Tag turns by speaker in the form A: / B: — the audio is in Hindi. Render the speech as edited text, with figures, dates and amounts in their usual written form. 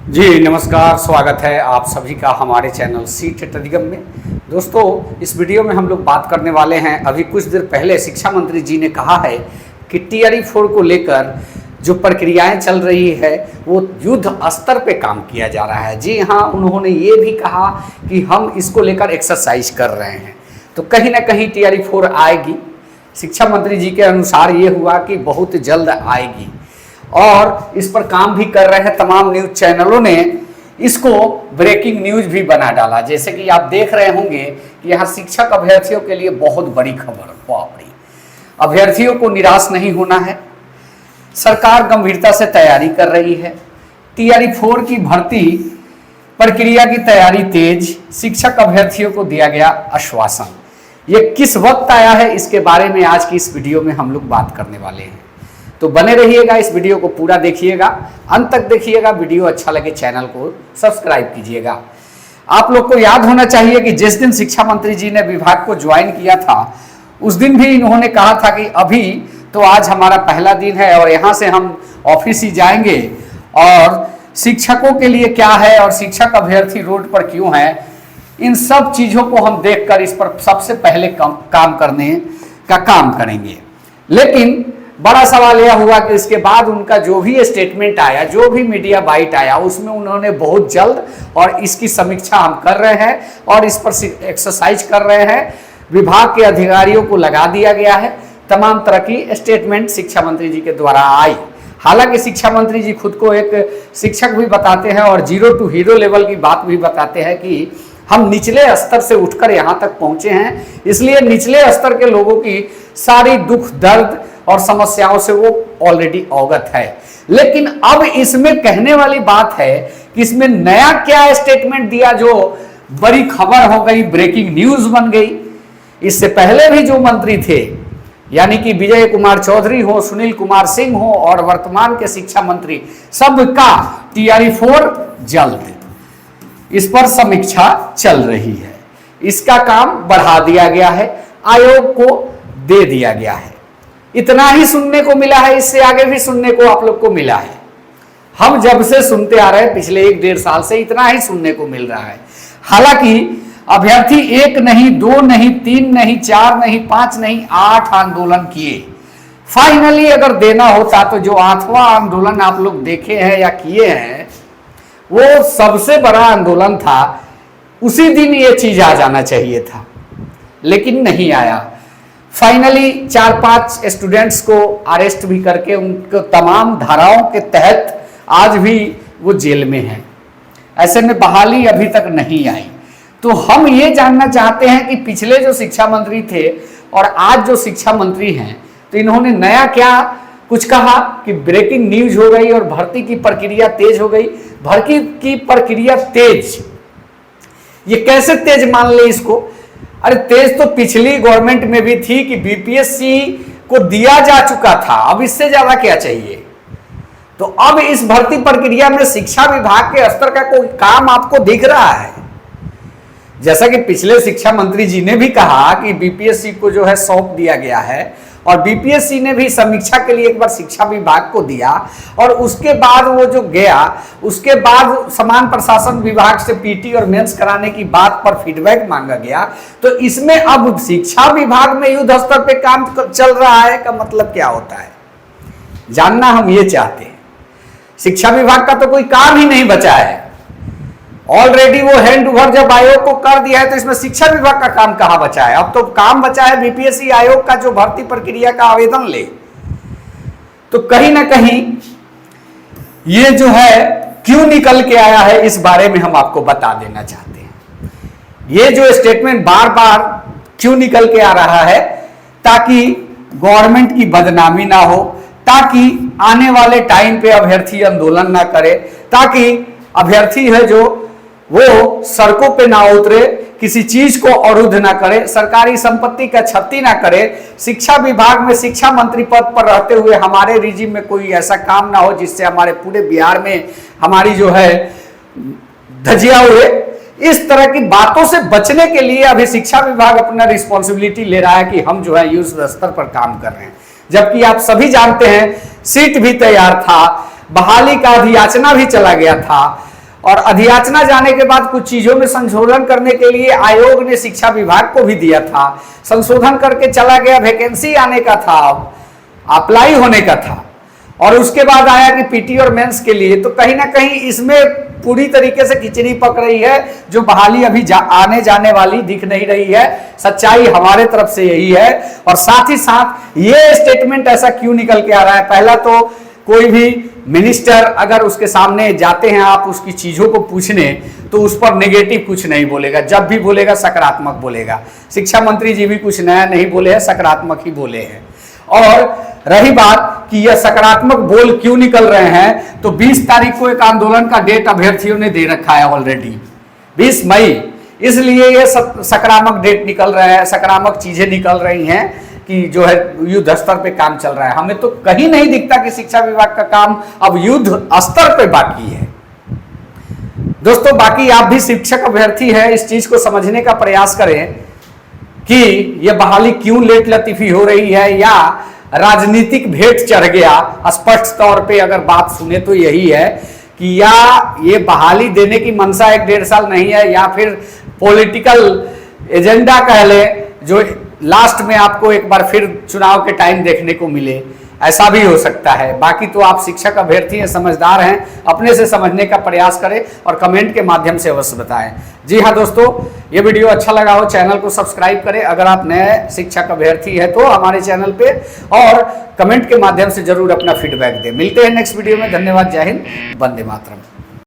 A: जी नमस्कार, स्वागत है आप सभी का हमारे चैनल सीटेट अधिगम में। दोस्तों, इस वीडियो में हम लोग बात करने वाले हैं। अभी कुछ देर पहले शिक्षा मंत्री जी ने कहा है कि टीआरई 4 को लेकर जो प्रक्रियाएं चल रही है वो युद्ध स्तर पे काम किया जा रहा है। जी हाँ, उन्होंने ये भी कहा कि हम इसको लेकर एक्सरसाइज कर रहे हैं, तो कहीं ना कहीं टीआरई 4 आएगी। शिक्षा मंत्री जी के अनुसार ये हुआ कि बहुत जल्द आएगी और इस पर काम भी कर रहे हैं। तमाम न्यूज़ चैनलों ने इसको ब्रेकिंग न्यूज़ भी बना डाला। जैसे कि आप देख रहे होंगे कि यहाँ शिक्षक अभ्यर्थियों के लिए बहुत बड़ी खबर। बाप रे, अभ्यर्थियों को निराश नहीं होना है। सरकार गंभीरता से तैयारी कर रही है। टीआरई 4 की भर्ती प्रक्रिया की तैयारी तेज, शिक्षक अभ्यर्थियों को दिया गया आश्वासन। ये किस वक्त आया है, इसके बारे में आज की इस वीडियो में हम लोग बात करने वाले हैं। तो बने रहिएगा, इस वीडियो को पूरा देखिएगा, अंत तक देखिएगा। वीडियो अच्छा लगे चैनल को सब्सक्राइब कीजिएगा। आप लोग को याद होना चाहिए कि जिस दिन शिक्षा मंत्री जी ने विभाग को ज्वाइन किया था उस दिन भी इन्होंने कहा था कि अभी तो आज हमारा पहला दिन है और यहाँ से हम ऑफिस ही जाएंगे और शिक्षकों के लिए क्या है और शिक्षक अभ्यर्थी रोड पर क्यों है, इन सब चीज़ों को हम देखकर इस पर सबसे पहले काम करने का काम करेंगे। लेकिन बड़ा सवाल यह हुआ कि इसके बाद उनका जो भी स्टेटमेंट आया, जो भी मीडिया बाइट आया, उसमें उन्होंने बहुत जल्द और इसकी समीक्षा हम कर रहे हैं और इस पर एक्सरसाइज कर रहे हैं। विभाग के अधिकारियों को लगा दिया गया है। तमाम तरह की स्टेटमेंट शिक्षा मंत्री जी के द्वारा आई। हालांकि शिक्षा मंत्री जी खुद को एक शिक्षक भी बताते हैं और 0 to हीरो लेवल की बात भी बताते हैं कि हम निचले स्तर से उठकर यहाँ तक पहुँचे हैं, इसलिए निचले स्तर के लोगों की सारी दुख दर्द और समस्याओं से वो ऑलरेडी अवगत है। लेकिन अब इसमें कहने वाली बात है कि इसमें नया क्या स्टेटमेंट दिया जो बड़ी खबर हो गई, ब्रेकिंग न्यूज बन गई। इससे पहले भी जो मंत्री थे, यानी कि विजय कुमार चौधरी हो, सुनील कुमार सिंह हो और वर्तमान के शिक्षा मंत्री, सबका टीआरई 4 जल्द, इस पर समीक्षा चल रही है। इसका काम बढ़ा दिया गया है, आयोग को दे दिया गया है। इतना ही सुनने को मिला है, इससे आगे भी सुनने को आप लोग को मिला है। हम जब से सुनते आ रहे हैं पिछले 1-1.5 साल से इतना ही सुनने को मिल रहा है। हालांकि अभ्यर्थी 1 नहीं, 2 नहीं, 3 नहीं, 4 नहीं, 5 नहीं, 8 आंदोलन किए। फाइनली अगर देना होता तो जो 8वां आंदोलन आप लोग देखे हैं या किए हैं, वो सबसे बड़ा आंदोलन था। उसी दिन ये चीज आ जाना चाहिए था, लेकिन नहीं आया। फाइनली 4-5 स्टूडेंट्स को अरेस्ट भी करके उनको तमाम धाराओं के तहत आज भी वो जेल में हैं। ऐसे में बहाली अभी तक नहीं आई। तो हम ये जानना चाहते हैं कि पिछले जो शिक्षा मंत्री थे और आज जो शिक्षा मंत्री हैं, तो इन्होंने नया क्या कुछ कहा कि ब्रेकिंग न्यूज हो गई और भर्ती की प्रक्रिया तेज हो गई। भर्ती की प्रक्रिया तेज, ये कैसे तेज मान ले इसको? अरे तेज तो पिछली गवर्नमेंट में भी थी कि बीपीएससी को दिया जा चुका था, अब इससे ज्यादा क्या चाहिए? तो अब इस भर्ती प्रक्रिया में शिक्षा विभाग के स्तर का कोई काम आपको दिख रहा है? जैसा कि पिछले शिक्षा मंत्री जी ने भी कहा कि बीपीएससी को जो है सौंप दिया गया है और बीपीएससी ने भी समीक्षा के लिए एक बार शिक्षा विभाग को दिया और उसके बाद वो जो गया, उसके बाद समान प्रशासन विभाग से पीटी और मेंस कराने की बात पर फीडबैक मांगा गया। तो इसमें अब शिक्षा विभाग में युद्ध स्तर पे काम चल रहा है का मतलब क्या होता है, जानना हम ये चाहते हैं। शिक्षा विभाग का तो कोई काम ही नहीं बचा है। ऑलरेडी वो हैंड ओवर जब आयोग को कर दिया है, तो इसमें शिक्षा विभाग का काम कहां बचा है? अब तो काम बचा है बीपीएससी आयोग का, जो भर्ती प्रक्रिया का आवेदन ले। तो कहीं ना कहीं ये जो है क्यों निकल के आया है, इस बारे में हम आपको बता देना चाहते हैं। ये जो स्टेटमेंट बार बार क्यों निकल के आ रहा है, ताकि गवर्नमेंट की बदनामी ना हो, ताकि आने वाले टाइम पे अभ्यर्थी आंदोलन ना करे, ताकि अभ्यर्थी है जो वो सड़कों पे ना उतरे, किसी चीज को अवरुद्ध ना करे, सरकारी संपत्ति का क्षति ना करे। शिक्षा विभाग में शिक्षा मंत्री पद पर रहते हुए हमारे रिजिम में कोई ऐसा काम ना हो जिससे हमारे पूरे बिहार में हमारी जो है धजिया उड़े। इस तरह की बातों से बचने के लिए अभी शिक्षा विभाग अपना रिस्पॉन्सिबिलिटी ले रहा है कि हम जो है युद्ध स्तर पर काम कर रहे हैं। जबकि आप सभी जानते हैं सीट भी तैयार था, बहाली का अधियाचना भी चला गया था, और अधियाचना जाने के बाद कुछ चीजों में संशोधन करने के लिए आयोग ने शिक्षा विभाग को भी दिया था। संशोधन करके चला गया, वैकेंसी आने का था, अप्लाई होने का था, और उसके बाद आया कि पीटी और मेंस के लिए। तो कहीं ना कहीं इसमें पूरी तरीके से खिचड़ी पक रही है। जो बहाली अभी आने जाने वाली दिख नहीं रही है, सच्चाई हमारे तरफ से यही है। और साथ ही साथ ये स्टेटमेंट ऐसा क्यों निकल के आ रहा है? पहला तो कोई भी मिनिस्टर अगर उसके सामने जाते हैं आप उसकी चीजों को पूछने, तो उस पर नेगेटिव कुछ नहीं बोलेगा, जब भी बोलेगा सकारात्मक बोलेगा। शिक्षा मंत्री जी भी कुछ नया नहीं बोले हैं, सकारात्मक ही बोले हैं। और रही बात कि यह सकारात्मक बोल क्यों निकल रहे हैं, तो 20 तारीख को एक आंदोलन का डेट अभ्यर्थियों ने दे रखा है ऑलरेडी, 20 मई। इसलिए ये सकारात्मक डेट निकल रहा है, सकारात्मक चीजें निकल रही हैं कि जो है युद्ध स्तर पे काम चल रहा है। हमें तो कहीं नहीं दिखता कि शिक्षा विभाग का काम अब युद्ध स्तर पे बाकी है। दोस्तों, बाकी आप भी शिक्षक अभ्यर्थी है, इस चीज को समझने का प्रयास करें कि यह बहाली क्यों लेट लतीफी हो रही है, या राजनीतिक भेंट चढ़ गया। स्पष्ट तौर पे अगर बात सुने तो यही है कि या ये बहाली देने की मंशा 1-1.5 साल नहीं है, या फिर पॉलिटिकल एजेंडा कह ले, जो लास्ट में आपको एक बार फिर चुनाव के टाइम देखने को मिले, ऐसा भी हो सकता है। बाकी तो आप शिक्षक अभ्यर्थी हैं, समझदार हैं, अपने से समझने का प्रयास करें और कमेंट के माध्यम से अवश्य बताएं। जी हाँ दोस्तों, ये वीडियो अच्छा लगा हो चैनल को सब्सक्राइब करें अगर आप नए शिक्षक अभ्यर्थी है तो हमारे चैनल पे, और कमेंट के माध्यम से जरूर अपना फीडबैक दें। मिलते हैं नेक्स्ट वीडियो में। धन्यवाद। जय हिंद। वंदे मातरम।